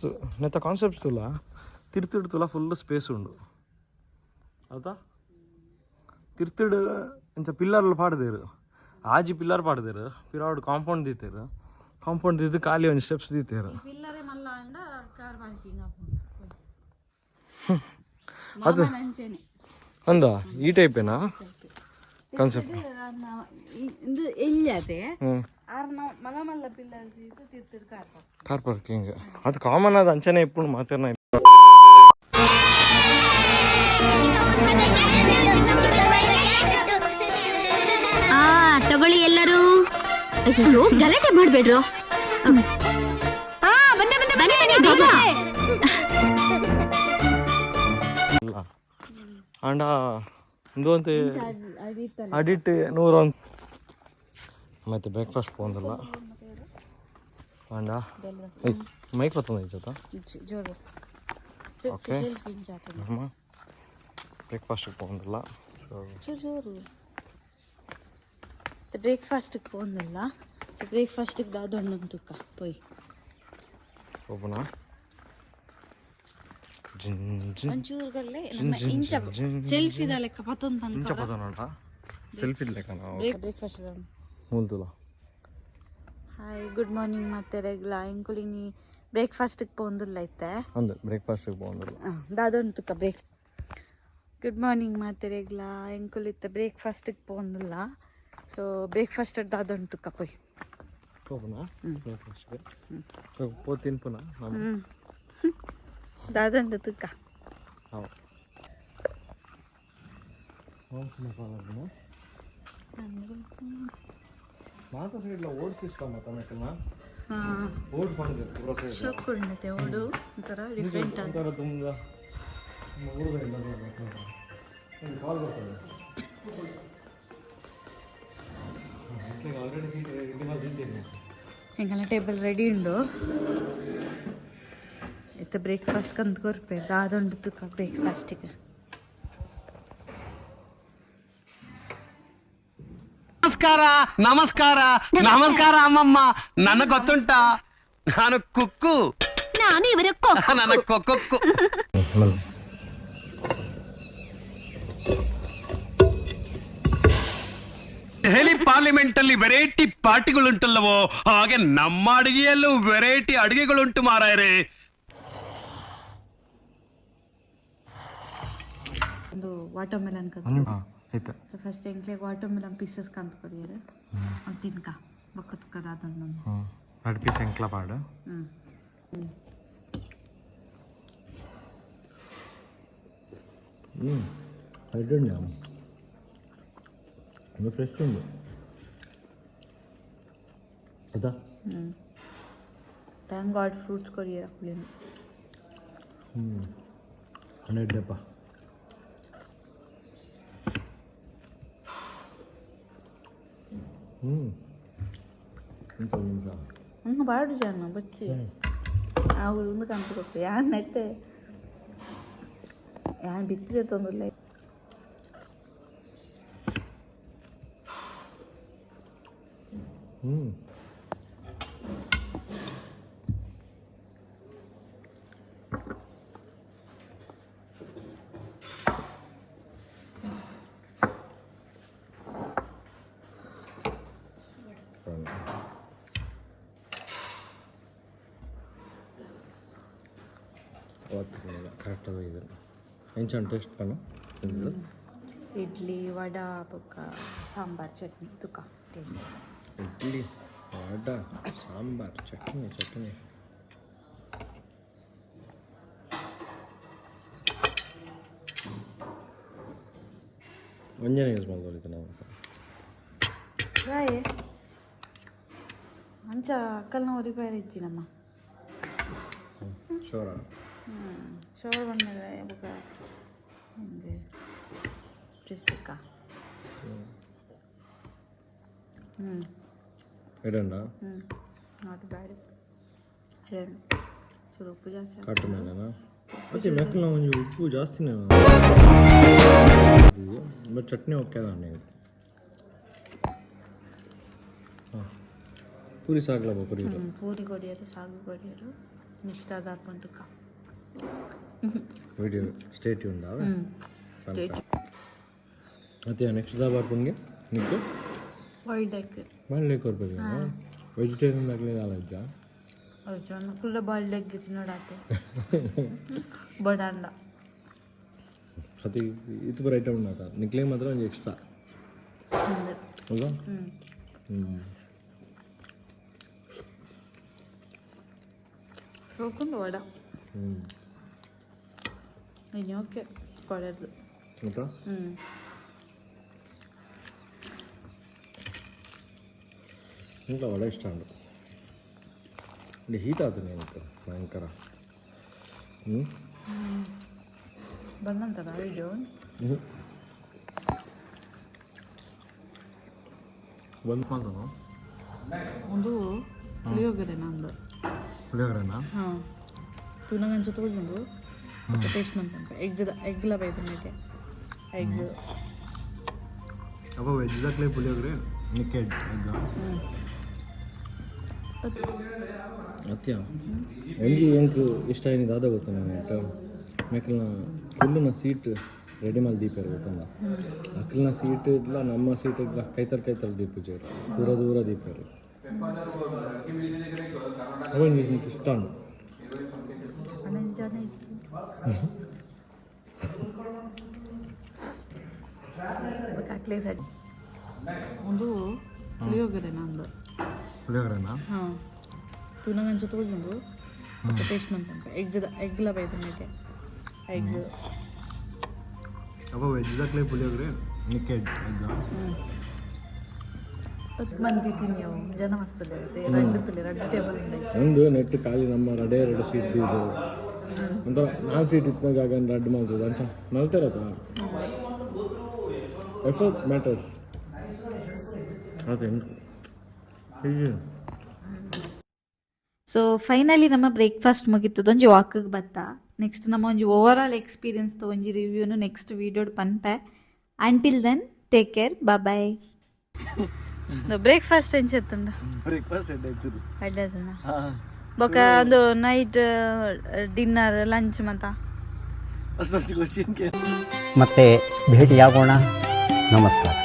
ಮಸ್ತ್ ನೆತ್ತ concept ತುಲ ತಿರ್ತಿಡ್ ತುಲ full space ಉಂಡು ಆಯ್ತಾ ತಿರ್ತಿಡ್ ಇಂಚ ಪಿಲ್ಲರ್ಲು ಪಾಡ್ದೇರು ಆಜಿ ಪಿಲ್ಲರ್ ಪಾಡ್ದೇರು ಪಿರಾಡ್ ಕಾಂಪೌಂಡ್ ದೀತೇರು ಕಾಂಪೌಂಡ್ ದಿದ್ದು ಖಾಲಿ ಒಂದು ಸ್ಟೆಪ್ಸ್ ದೀತೇರು ಅದು ಅಂದ ಈ ಟೈಪೇನಾ ಕಾನ್ಸೆಪ್ಟ್ ಕಾರ್ ಪಾರ್ಕಿಂಗ್ ಅದು ಕಾಮನ್ ಅದು ಅಂಚನೆ ಇಪ್ಪು ಮಾತೇನ ತಗೊಳ್ಳಿ ಎಲ್ಲರೂ ಗಲಾಟೆ ಮಾಡ್ಬೇಡ್ರು ಅಂಡ ಒಂದು ಅಂತ ಅಡಿಟ್ 100 ಮತ್ತೆ ಬ್ರೇಕ್ಫಾಸ್ಟ್ ಪೋಂದಲ್ಲ ಅಂಡ ಮೈಕ್ ಬರ್ತದೆ ಜೊತೆ ಓಕೆ ಬ್ರೇಕ್ಫಾಸ್ಟಿಗೆ ಪೋಂದಲ್ಲ ಬ್ರೇಕ್ಫಾಸ್ಟಿಗೆ ಪೋಂದಲ್ಲ ಬ್ರೇಕ್ಫಾಸ್ಟಿಗೆ ದಾದೊಂಡು ತುಕ್ಕ ಪೋಯ್ ಹೋಗೋಣ ಒಂಚೂರುಗಲ್ಲೇ ಇಂಚ ಸೆಲ್ಫಿದ ಲೆಕ್ಕ ಪತ್ತೊಂದು ಬಂದು ಇಂಚ ಪತ್ತೊಂಡ ಸೆಲ್ಫಿ ಲೆಕ್ಕ ನಾವು ಬ್ರೇಕ್ಫಾಸ್ಟ್ ಮೂಲ್ತುಲ ಹಾಯ್ ಗುಡ್ ಮಾರ್ನಿಂಗ್ ಮತ್ತೆ ರೆಗ್ಲ ಇಂಕುಲಿನಿ ಬ್ರೇಕ್ಫಾಸ್ಟಿಗೆ ಪೋಂದಿಲ್ಲ ಐತೆ ಅಂದೆ ಬ್ರೇಕ್ಫಾಸ್ಟಿಗೆ ಪೋಂದಿಲ್ಲ ದಾದೊಂಡು ತುಕ್ಕ ಬ್ರೇಕ್ ಗುಡ್ ಮಾರ್ನಿಂಗ್ ಮತ್ತೆ ರೆಗ್ಲ ಇಂಕುಲಿತ್ತ ಬ್ರೇಕ್ಫಾಸ್ಟಿಗೆ ಪೋಂದಿಲ್ಲ ಸೊ ಬ್ರೇಕ್ಫಾಸ್ಟ್ ದಾದೊಂಡು ತುಕ್ಕ ಪೋಯ್ ಹೋಗೋಣ ಬ್ರೇಕ್ಫಾಸ್ಟ್ಗೆ ಪೋತಿನ ಪುನಃ ದಾದೊಂಡು ತುಕ್ಕ ಮಾತಾ ಸೈಡ್ಲ ಓಡ್ ಸಿಸ್ಟಮ್ ತನಕನ ಓಡ್ ಮಾಡಿದೆ ಪೂರ ಸೈಡ್ ಶೋಕ್ ಉಂಡತೆ ಓಡು ಒಂಥರ ಡಿಫ್ರೆಂಟ್ ಒಂಥರ ತುಂಬ ಹುಡುಗ ಇಲ್ಲ ಒಂದು ಕಾಲ್ ಬರ್ತದೆ ಆಲ್ರೆಡಿ ತಿಂತೀನಿ ಹೆಂಗಲ್ಲ ಟೇಬಲ್ ರೆಡಿ ಉಂಡು ಇತ್ತ ಬ್ರೇಕ್ಫಾಸ್ಟ್ ಕಂದು ಕೊರ್ಪೆ ದಾದೊಂಡು ತುಕ್ಕ ಬ್ರೇಕ್ಫಾಸ್ಟಿಗೆ ನಮಸ್ಕಾರ ನಮಸ್ಕಾರ ನಮಸ್ಕಾರ ಅಮ್ಮಮ್ಮ ನನಗೆ ಗೊತ್ತುಂಟಾ ನಾನು ಕುಕ್ಕು ನಾನು ಇವರ ನನ್ನ ಕೊಕ್ಕು ದೆಹಲಿ ಪಾರ್ಲಿಮೆಂಟ್ ಅಲ್ಲಿ ವೆರೈಟಿ ಪಾರ್ಟಿಗಳುಂಟಲ್ಲವೋ ಹಾಗೆ ನಮ್ಮ ಅಡಿಗೆಯಲ್ಲೂ ವೆರೈಟಿ ಅಡಿಗೆಗಳುಂಟು ಮಾರಾಯರೇ. ಒಂದು ವಾಟರ್ ಮೆಲನ್ ಸೊ ಫಸ್ಟ್ ಎಂಕ್ಲೆಗ್ ವಾಟರ್ ಮೆಲನ್ ಪೀಸಸ್ ಕಂತು ಕೊಡಿಯರು ಒಂದು ತಿನ್ಕ ಬೊಕ್ಕ ತುಕ್ಕದ ಅದೊಂದು 2 ಪೀಸ್ ಎಂಕ್ಲ ಪಾಡು ಅಡ್ಡುಂಡು ಒಂದು ಫ್ರೆಶ್ ಉಂಡು ಆಯ್ತಾ ಥ್ಯಾಂಕ್ ಗಾಡ್ ಫ್ರೂಟ್ಸ್ ಕೊಡಿಯರ ಕುಳಿನು 100 ಡೇಪ ಹಂಗೆ ಬಾಡು ಜನ ಬಚ್ಚಿ ನಾವು ಒಂದು ಕಂತು ಕೊಟ್ಟು ಯಾರು ನೆಟ್ಟೆ ಯಾರು ಬಿತ್ತಿದೆ ತೊಂದಿಲ್ಲ ಕರೆಕ್ಟಾಗಿ ಇದು ಎಂಚನ್ ಟೇಸ್ಟ್ ಪನ್ನು ಇಡ್ಲಿ ವಡಾ ಬೊಕ್ಕ ಸಾಂಬಾರ್ ಚಟ್ನಿ ತುಕ ಟೇಸ್ಟ್ ಇಡ್ಲಿ ವಡಾ ಸಾಂಬಾರ್ ಚಟ್ನಿ ಒಂಜನೆ ಯೂಸ್ ಮಾಡ್ಬೋದು ನಾವು ರಾಯೇ ಅಂಚ ಅಕ್ಕಲ್ನ ರಿಪೇರ್ ಇಜ್ಜಿ ನಮ್ಮ ಶೋರ ಶೋರ್ ಬಂದಮೇಲೆ ಬೊಕ್ಕ ಹಿಂಗೆ ಟೇಸ್ಟಿಕ್ಕ ಎಡಂಡ ನಾಟ್ ಬ್ಯಾಡ್ ಎರಡು ಸ್ವಲ್ಪ ಉಪ್ಪು ಜಾಸ್ತಿ ಕಟ್ಟು ಮೇಲೆನಾ ಮತ್ತೆ ಮೆಕ್ಕಲ ಒಂದು ಉಪ್ಪು ಜಾಸ್ತಿನೇ ಬಟ್ ಚಟ್ನಿ ಓಕೆ ನಾನು ಪೂರಿ ಸಾಗ್ಲಾ ಪೂರಿ ಪೂರಿ ಕೊಡಿಯರು ಸಾಗು ಕೊಡಿಯರು నెక్స్ట్ అది అప్పంటుక వీడియో స్టేట్ ఉందా ಮತ್ತೆ ನೆಕ್ಸ್ಟ್ ಬಾರ್ಪುನ್ಗೆ ನಿಮಗೆ ಬಾಯ್ಲ್ಡ್ ಎಗ್ ಬಾಯ್ಲ್ಡ್ ಎಗ್ ಕೊಡ್ಬೇಕು ವೆಜಿಟೇರಿಯನ್ ಆಗಲಿ ಅಲ್ಲ ಕುಲ್ಲ ಬಾಯ್ಲ್ಡ್ ಎಗ್ ತಿನ್ನೋಡಾತೆ ಬಡಾಂಡ ಅದು ಇದು ಬರೋ ಐಟಮ್ ಉಂಟಾ ನಿಕ್ಲಿಗೆ ಮಾತ್ರ ಒಂದು ಎಕ್ಸ್ಟ್ರಾ ಅಲ್ವಾ ಹೋಗ್ಕೊಂಡು ವಡ ಇನ್ನು ಓಕೆ ಕೊಡೋದು ಆಯ್ತಾ ಇಲ್ಲ ವಡೆ ಇಷ್ಟ ಉಂಟು ಇಲ್ಲಿ ಹೀಟ್ ಆಯ್ತು ನನಗೆ ಭಯಂಕರ ಬಂದಂತಲ್ಲ ವಿಡಿಯೋ ಬಂದು ಮಾಡ್ತಾನ ಒಂದು ಪುಳಿಯೋಗರೆ ನಂದು ಪುಳಿಯೋಗರೆನಾ ಹಾಂ ತುನಗಂಚ ತೊಗೊಂಡು ಟೇಸ್ಟ್ ಮಾಡ್ಕೊಂತ ಎಗ್ಲ ಬೈದು ನನಗೆ ಎಗ್ ಅಪ್ಪ ವೆಜ್ಜಾಕ್ಲೇ ಪುಳಿಯೋಗರೆ ನಿಕ್ಕೆ ಎಗ್ ಅತ್ಯ ಒಂಜಿ ಎಂಕು ಇಷ್ಟ ಏನಿದೆ ಅದ ಗೊತ್ತ ನಾನು ಮೇಕಲ್ನ ಫುಲ್ನ ಸೀಟ್ ರೆಡಿ ಮಾಡಿ ದೀಪರು ಗೊತ್ತಲ್ಲ ಅಕ್ಕಲ್ನ ಸೀಟ್ ಇಲ್ಲ ನಮ್ಮ ಸೀಟ್ ಇಲ್ಲ ಕೈತರ ದೀಪಜರು ದೂರ ದೀಪರು ಅವ ಇಷ್ಟ ಉಂಟು ಜನ ಇತ್ತು ಅಟ್ಲೇ ಸರಿ ಒಂದು ಪುಳಿಯೋಗರೆ ನಂದು ಪುಳಿಯೋಗರೆನಾ ಹಾಂ ತುನಗಂಚ ತೊಗೊಂಡು ಟೇಸ್ಟ್ ಮಾಡ್ಕೊಂತ ಎಗ್ಲ ಬೈದು ನನಗೆ ಎಗ್ ಅಪ್ಪ ವೆಜ್ಜಾಕ್ಲೇ ಪುಳಿಯೋಗರೆ ನಿಕ್ಕೆ ಎಗ್ ಮಂದಿ ತಿನ್ನಿಯವು ಜನ ಮಸ್ತದೆ ಎರಡು ಟೇಬಲ್ ಒಂದು ನೆಟ್ಟು ಖಾಲಿ ನಮ್ಮ ಎರಡು ಸೀಟ್ ಇದು ಒಂಥರ ನಾಲ್ಕು ಸೀಟ್ ಇತ್ತ ಜಾಗ ರಡ್ ಮಾಡ್ಬೋದು ಅಂಚ ಮಲ್ತಿರತ್ತ ಎಫರ್ಟ್ ಮ್ಯಾಟರ್ ಅದೇ ಸೊ ಫೈನಲಿ ನಮ್ಮ ಬ್ರೇಕ್ಫಾಸ್ಟ್ ಮುಗಿತದ ಒಂಜಿ ವಾಕಿಗೆ ಬತ್ತ ನೆಕ್ಸ್ಟ್ ನಮ್ಮ ಒಂಜಿ ಓವರ್ ಆಲ್ ಎಕ್ಸ್ಪೀರಿಯನ್ಸ್ ಒಂಜಿ ರಿವ್ಯೂನು ನೆಕ್ಸ್ಟ್ ವೀಡಿಯೋಡ್ ಪನ್ಪೆ until then take care bye breakfast ಎಂಚೆತ್ತಂಡ ಬ್ರೇಕ್ಫಾಸ್ಟ್ ಅಡ್ಡದನ ಬೊಕ ಒಂದು ನೈಟ್ ಡಿನ್ನರ್ ಲಂಚ್ ಮತ್ತ ಮತ್ತೆ ಭೇಟಿಯಾಗೋಣ ನಮಸ್ಕಾರ.